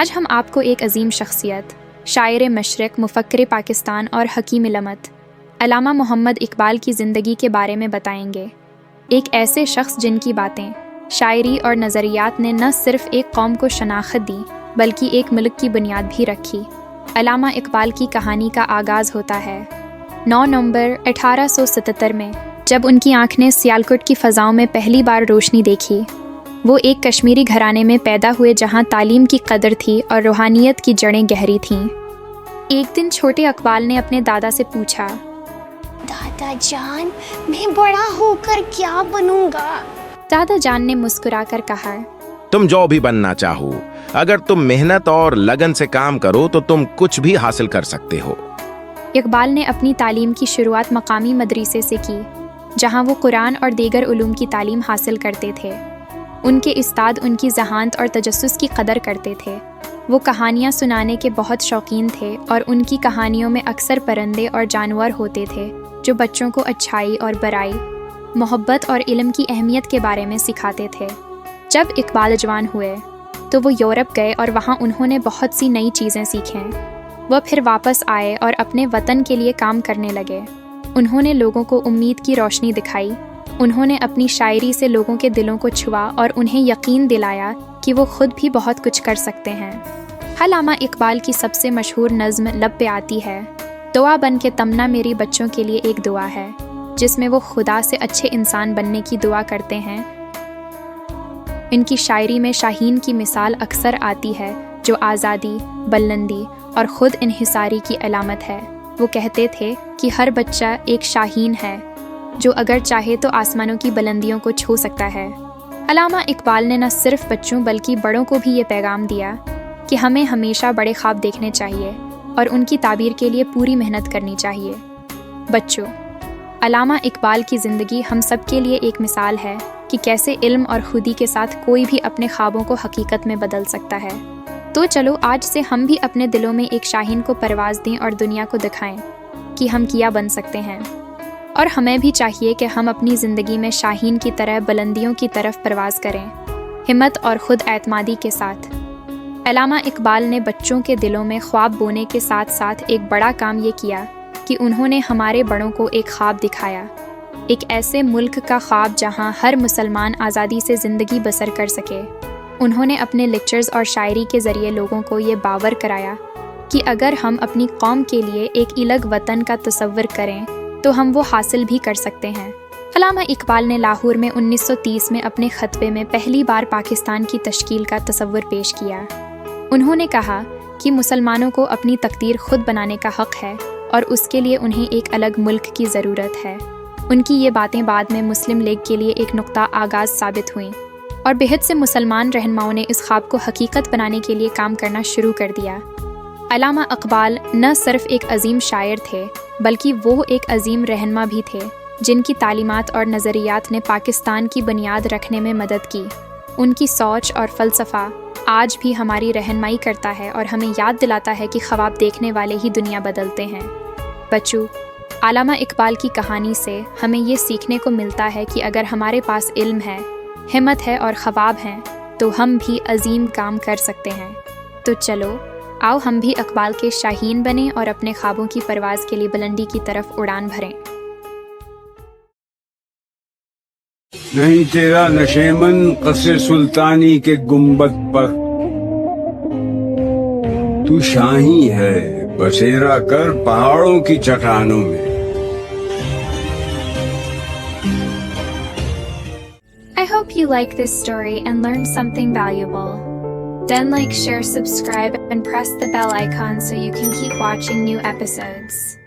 آج ہم آپ کو ایک عظیم شخصیت، شاعر مشرق، مفکر پاکستان اور حکیم علامت علامہ محمد اقبال کی زندگی کے بارے میں بتائیں گے۔ ایک ایسے شخص جن کی باتیں، شاعری اور نظریات نے نہ صرف ایک قوم کو شناخت دی بلکہ ایک ملک کی بنیاد بھی رکھی۔ علامہ اقبال کی کہانی کا آغاز ہوتا ہے 9 نومبر 1877 میں، جب ان کی آنکھ نے سیالکوٹ کی فضاؤں میں پہلی بار روشنی دیکھی۔ وہ ایک کشمیری گھرانے میں پیدا ہوئے جہاں تعلیم کی قدر تھی اور روحانیت کی جڑیں گہری تھیں۔ ایک دن چھوٹے اقبال نے اپنے دادا سے پوچھا، دادا جان، میں بڑا ہو کر کیا بنوں گا؟ دادا جان نے مسکرا کر کہا، تم جو بھی بننا چاہو، اگر تم محنت اور لگن سے کام کرو تو تم کچھ بھی حاصل کر سکتے ہو۔ اقبال نے اپنی تعلیم کی شروعات مقامی مدرسے سے کی، جہاں وہ قرآن اور دیگر علوم کی تعلیم حاصل کرتے تھے۔ ان کے استاد ان کی ذہانت اور تجسس کی قدر کرتے تھے۔ وہ کہانیاں سنانے کے بہت شوقین تھے اور ان کی کہانیوں میں اکثر پرندے اور جانور ہوتے تھے جو بچوں کو اچھائی اور برائی، محبت اور علم کی اہمیت کے بارے میں سکھاتے تھے۔ جب اقبال جوان ہوئے تو وہ یورپ گئے اور وہاں انہوں نے بہت سی نئی چیزیں سیکھیں۔ وہ پھر واپس آئے اور اپنے وطن کے لیے کام کرنے لگے۔ انہوں نے لوگوں کو امید کی روشنی دکھائی۔ انہوں نے اپنی شاعری سے لوگوں کے دلوں کو چھوا اور انہیں یقین دلایا کہ وہ خود بھی بہت کچھ کر سکتے ہیں۔ علامہ اقبال کی سب سے مشہور نظم لب پہ آتی ہے، دعا بن کے تمنا میری بچوں کے لیے ایک دعا ہے، جس میں وہ خدا سے اچھے انسان بننے کی دعا کرتے ہیں۔ ان کی شاعری میں شاہین کی مثال اکثر آتی ہے، جو آزادی، بلندی اور خود انحصاری کی علامت ہے۔ وہ کہتے تھے کہ ہر بچہ ایک شاہین ہے جو اگر چاہے تو آسمانوں کی بلندیوں کو چھو سکتا ہے۔ علامہ اقبال نے نہ صرف بچوں بلکہ بڑوں کو بھی یہ پیغام دیا کہ ہمیں ہمیشہ بڑے خواب دیکھنے چاہیے اور ان کی تعبیر کے لیے پوری محنت کرنی چاہیے۔ بچوں، علامہ اقبال کی زندگی ہم سب کے لیے ایک مثال ہے کہ کیسے علم اور خودی کے ساتھ کوئی بھی اپنے خوابوں کو حقیقت میں بدل سکتا ہے۔ تو چلو آج سے ہم بھی اپنے دلوں میں ایک شاہین کو پرواز دیں اور دنیا کو دکھائیں کہ ہم کیا بن سکتے ہیں۔ اور ہمیں بھی چاہیے کہ ہم اپنی زندگی میں شاہین کی طرح بلندیوں کی طرف پرواز کریں، ہمت اور خود اعتمادی کے ساتھ۔ علامہ اقبال نے بچوں کے دلوں میں خواب بونے کے ساتھ ساتھ ایک بڑا کام یہ کیا کہ انہوں نے ہمارے بڑوں کو ایک خواب دکھایا، ایک ایسے ملک کا خواب جہاں ہر مسلمان آزادی سے زندگی بسر کر سکے۔ انہوں نے اپنے لیکچرز اور شاعری کے ذریعے لوگوں کو یہ باور کرایا کہ اگر ہم اپنی قوم کے لیے ایک الگ وطن کا تصور کریں تو ہم وہ حاصل بھی کر سکتے ہیں۔ علامہ اقبال نے لاہور میں 1930 میں اپنے خطبے میں پہلی بار پاکستان کی تشکیل کا تصور پیش کیا۔ انہوں نے کہا کہ مسلمانوں کو اپنی تقدیر خود بنانے کا حق ہے اور اس کے لیے انہیں ایک الگ ملک کی ضرورت ہے۔ ان کی یہ باتیں بعد میں مسلم لیگ کے لیے ایک نقطہ آغاز ثابت ہوئیں اور بہت سے مسلمان رہنماؤں نے اس خواب کو حقیقت بنانے کے لیے کام کرنا شروع کر دیا۔ علامہ اقبال نہ صرف ایک عظیم شاعر تھے بلکہ وہ ایک عظیم رہنما بھی تھے، جن کی تعلیمات اور نظریات نے پاکستان کی بنیاد رکھنے میں مدد کی۔ ان کی سوچ اور فلسفہ آج بھی ہماری رہنمائی کرتا ہے اور ہمیں یاد دلاتا ہے کہ خواب دیکھنے والے ہی دنیا بدلتے ہیں۔ بچوں، علامہ اقبال کی کہانی سے ہمیں یہ سیکھنے کو ملتا ہے کہ اگر ہمارے پاس علم ہے، ہمت ہے اور خواب ہیں تو ہم بھی عظیم کام کر سکتے ہیں۔ تو چلو آؤ ہم بھی اقبال کے شاہین بنیں اور اپنے خوابوں کی پرواز کے لیے بلندی کی طرف اڑان بھریں۔ نہیں تیرا نشیمن قصر سلطانی کے گنبد پر، تو شاہی ہے بسیرا کر پہاڑوں کی چٹانوں میں۔ I hope you like this story and learned something valuable. Then like, share, subscribe, and press the bell icon so you can keep watching new episodes.